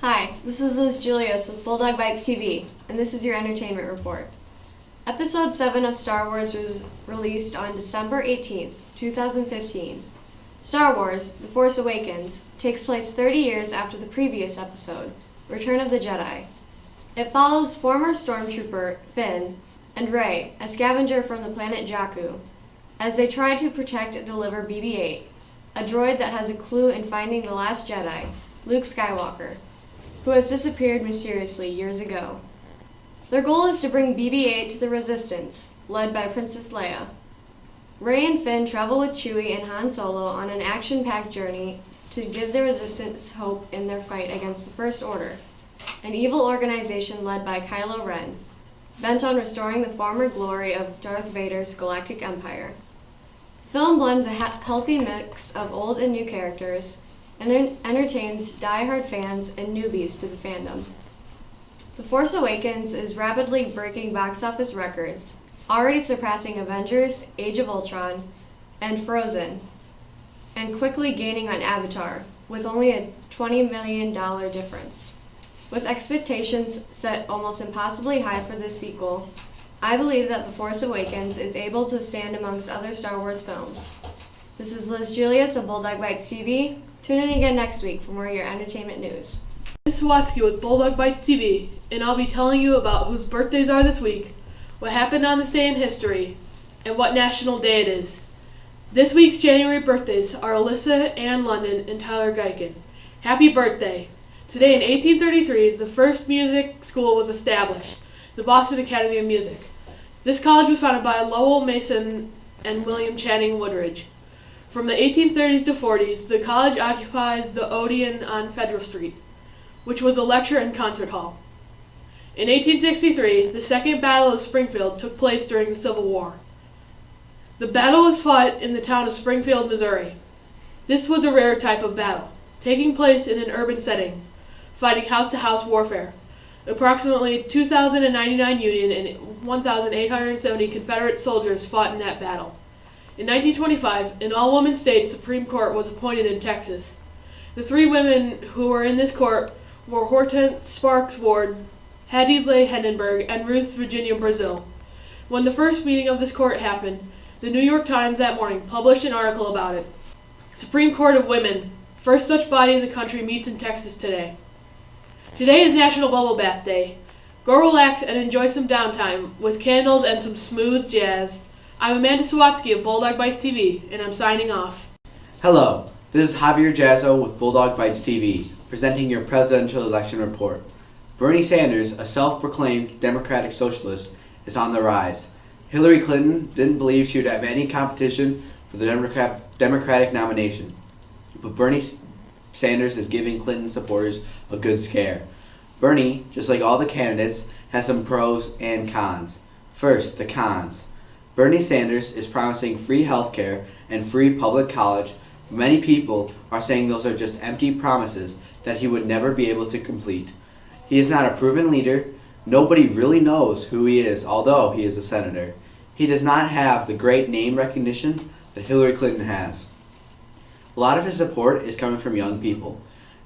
Hi, this is Liz Julius with Bulldog Bytes TV, and this is your entertainment report. Episode 7 of Star Wars was released on December 18th, 2015. Star Wars, The Force Awakens, takes place 30 years after the previous episode, Return of the Jedi. It follows former stormtrooper Finn and Rey, a scavenger from the planet Jakku, as they try to protect and deliver BB-8, a droid that has a clue in finding the last Jedi, Luke Skywalker, who has disappeared mysteriously years ago. Their goal is to bring BB-8 to the Resistance, led by Princess Leia. Rey and Finn travel with Chewie and Han Solo on an action-packed journey to give the Resistance hope in their fight against the First Order, an evil organization led by Kylo Ren, bent on restoring the former glory of Darth Vader's galactic empire. The film blends a healthy mix of old and new characters and entertains die-hard fans and newbies to the fandom. The Force Awakens is rapidly breaking box office records, already surpassing Avengers, Age of Ultron, and Frozen, and quickly gaining on Avatar, with only a $20 million difference. With expectations set almost impossibly high for this sequel, I believe that The Force Awakens is able to stand amongst other Star Wars films. This is Liz Julius of Bulldog Bytes TV. Tune in again next week for more of your entertainment news. This is Watsky with Bulldog Bytes TV, and I'll be telling you about whose birthdays are this week, what happened on this day in history, and what national day it is. This week's January birthdays are Alyssa Ann London and Tyler Guykin. Happy birthday! Today in 1833, the first music school was established, the Boston Academy of Music. This college was founded by Lowell Mason and William Channing Woodridge. From the 1830s to 40s, the college occupied the Odeon on Federal Street, which was a lecture and concert hall. In 1863, the Second Battle of Springfield took place during the Civil War. The battle was fought in the town of Springfield, Missouri. This was a rare type of battle, taking place in an urban setting, fighting house-to-house warfare. Approximately 2,099 Union and 1,870 Confederate soldiers fought in that battle. In 1925, an all-woman state Supreme Court was appointed in Texas. The three women who were in this court were Hortense Sparks Ward, Hattie Leigh Hindenburg, and Ruth Virginia Brazil. When the first meeting of this court happened, the New York Times that morning published an article about it. Supreme Court of Women, first such body in the country, meets in Texas today. Today is National Bubble Bath Day. Go relax and enjoy some downtime with candles and some smooth jazz. I'm Amanda Sawatsky of Bulldog Bytes TV, and I'm signing off. Hello, this is Javier Jazzo with Bulldog Bytes TV, presenting your presidential election report. Bernie Sanders, a self-proclaimed Democratic socialist, is on the rise. Hillary Clinton didn't believe she would have any competition for the Democratic nomination, but Bernie Sanders is giving Clinton supporters a good scare. Bernie, just like all the candidates, has some pros and cons. First, the cons. Bernie Sanders is promising free health care and free public college. Many people are saying those are just empty promises that he would never be able to complete. He is not a proven leader. Nobody really knows who he is, although he is a senator. He does not have the great name recognition that Hillary Clinton has. A lot of his support is coming from young people.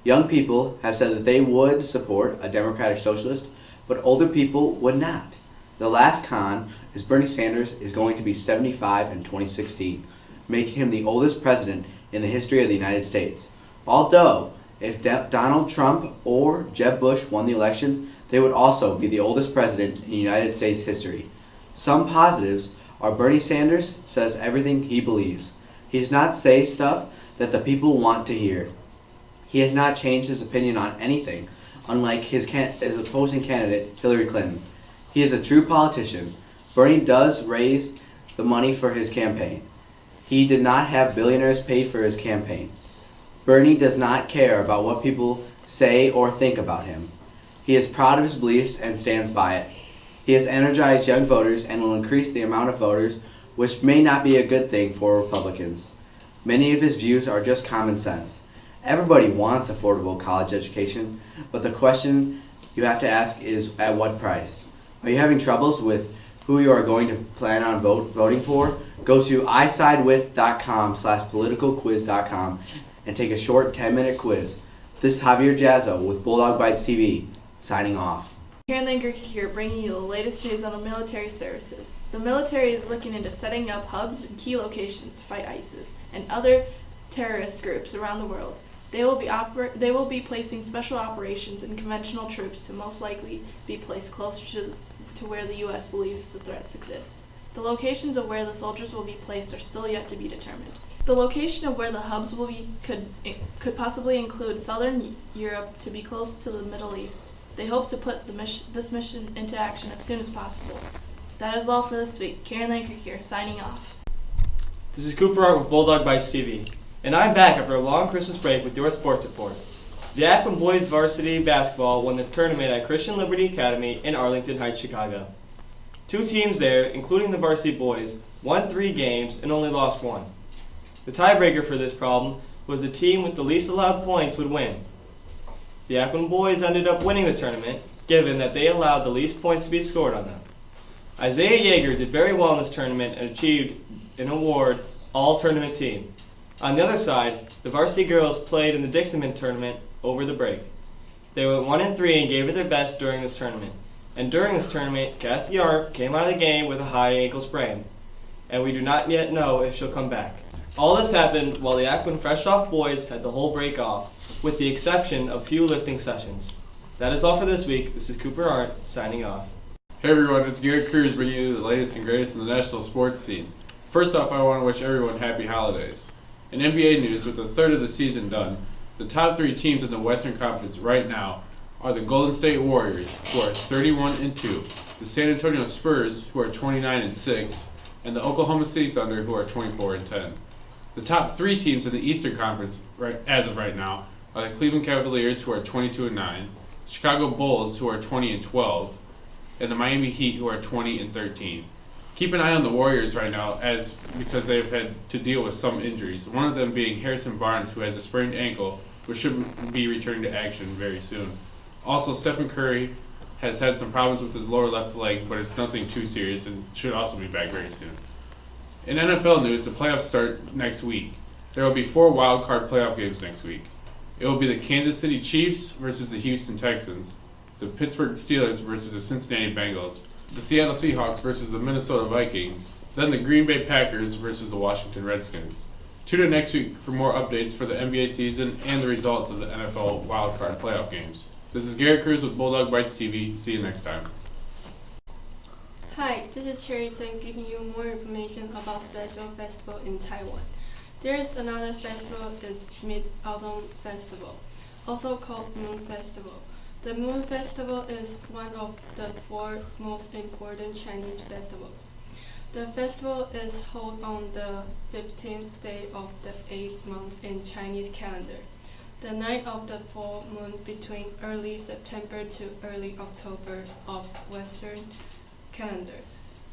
Young people have said that they would support a Democratic socialist, but older people would not. The last con is Bernie Sanders is going to be 75 in 2016, making him the oldest president in the history of the United States. Although, if Donald Trump or Jeb Bush won the election, they would also be the oldest president in United States history. Some positives are Bernie Sanders says everything he believes. He does not say stuff that the people want to hear. He has not changed his opinion on anything, unlike his opposing candidate, Hillary Clinton. He is a true politician. Bernie does raise the money for his campaign. He did not have billionaires paid for his campaign. Bernie does not care about what people say or think about him. He is proud of his beliefs and stands by it. He has energized young voters and will increase the amount of voters, which may not be a good thing for Republicans. Many of his views are just common sense. Everybody wants affordable college education, but the question you have to ask is at what price? Are you having troubles with who you are going to plan on voting for, go to isidewith.com/politicalquiz.com and take a short 10-minute quiz. This is Javier Jazzo with Bulldog Bytes TV, signing off. Karen Langer here, bringing you the latest news on the military services. The military is looking into setting up hubs and key locations to fight ISIS and other terrorist groups around the world. They will be placing special operations and conventional troops to most likely be placed closer to where the U.S. believes the threats exist. The locations of where the soldiers will be placed are still yet to be determined. The location of where the hubs will be could possibly include southern Europe to be close to the Middle East. They hope to put this mission into action as soon as possible. That is all for this week. Karen Langer here, signing off. This is Cooper Art with Bulldog Bytes TV, and I'm back after a long Christmas break with your sports report. The Aquin boys varsity basketball won the tournament at Christian Liberty Academy in Arlington Heights, Chicago. 2 teams there, including the varsity boys, won 3 games and only lost 1. The tiebreaker for this problem was the team with the least allowed points would win. The Aquin boys ended up winning the tournament, given that they allowed the least points to be scored on them. Isaiah Yeager did very well in this tournament and achieved an award All-Tournament Team. On the other side, the varsity girls played in the Dixonman tournament over the break. They went 1-3 and gave it their best during this tournament. And during this tournament, Cassie Arndt came out of the game with a high ankle sprain, and we do not yet know if she'll come back. All this happened while the Aquin fresh-off boys had the whole break off, with the exception of few lifting sessions. That is all for this week. This is Cooper Arndt, signing off. Hey everyone, it's Garrett Cruz bringing you the latest and greatest in the national sports scene. First off, I want to wish everyone happy holidays. In NBA news, with a third of the season done, the top 3 teams in the Western Conference right now are the Golden State Warriors, who are 31-2, the San Antonio Spurs, who are 29-6, and the Oklahoma City Thunder, who are 24-10. The top 3 teams in the Eastern Conference, as of right now, are the Cleveland Cavaliers, who are 22-9, Chicago Bulls, who are 20-12, and the Miami Heat, who are 20-13. Keep an eye on the Warriors right now, because they've had to deal with some injuries. One of them being Harrison Barnes, who has a sprained ankle, which should be returning to action very soon. Also, Stephen Curry has had some problems with his lower left leg, but it's nothing too serious and should also be back very soon. In NFL news, the playoffs start next week. There will be 4 wild card playoff games next week. It will be the Kansas City Chiefs versus the Houston Texans, the Pittsburgh Steelers versus the Cincinnati Bengals, the Seattle Seahawks versus the Minnesota Vikings, then the Green Bay Packers versus the Washington Redskins. Tune in next week for more updates for the NBA season and the results of the NFL wild card playoff games. This is Garrett Cruz with Bulldog Bytes TV. See you next time. Hi, this is Cherry Sun giving you more information about special festival in Taiwan. There is another festival, is Mid-Autumn Festival, also called Moon Festival. The Moon Festival is one of the 4 most important Chinese festivals. The festival is held on the 15th day of the 8th month in Chinese calendar, the night of the full moon between early September to early October of Western calendar.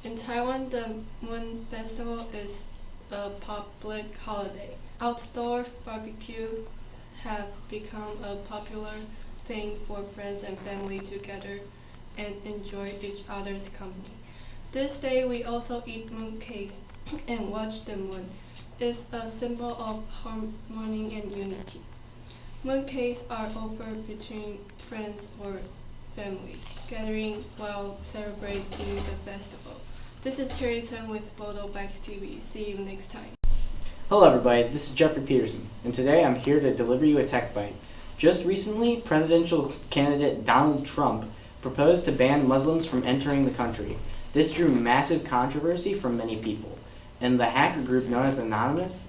In Taiwan, the Moon Festival is a public holiday. Outdoor barbecues have become a popular thing for friends and family to gather and enjoy each other's company. This day we also eat moon cakes and watch the moon. It's a symbol of harmony and unity. Moon cakes are offered between friends or families, gathering while celebrating the festival. This is Cherry Sun with Bulldog Bytes TV. See you next time. Hello everybody, this is Jeffrey Peterson, and today I'm here to deliver you a tech bite. Just recently, presidential candidate Donald Trump proposed to ban Muslims from entering the country. This drew massive controversy from many people, and the hacker group known as Anonymous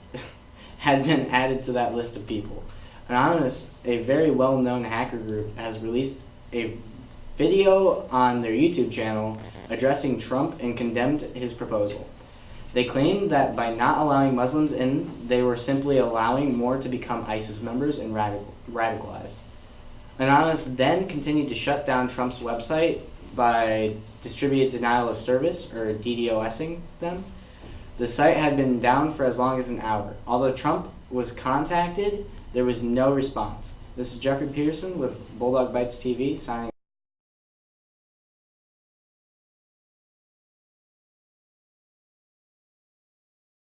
had been added to that list of people. Anonymous, a very well-known hacker group, has released a video on their YouTube channel addressing Trump and condemned his proposal. They claimed that by not allowing Muslims in, they were simply allowing more to become ISIS members and radicalized. Anonymous then continued to shut down Trump's website by distributed denial of service, or DDoSing them. The site had been down for as long as an hour. Although Trump was contacted, there was no response. This is Jeffrey Peterson with Bulldog Bytes TV, signing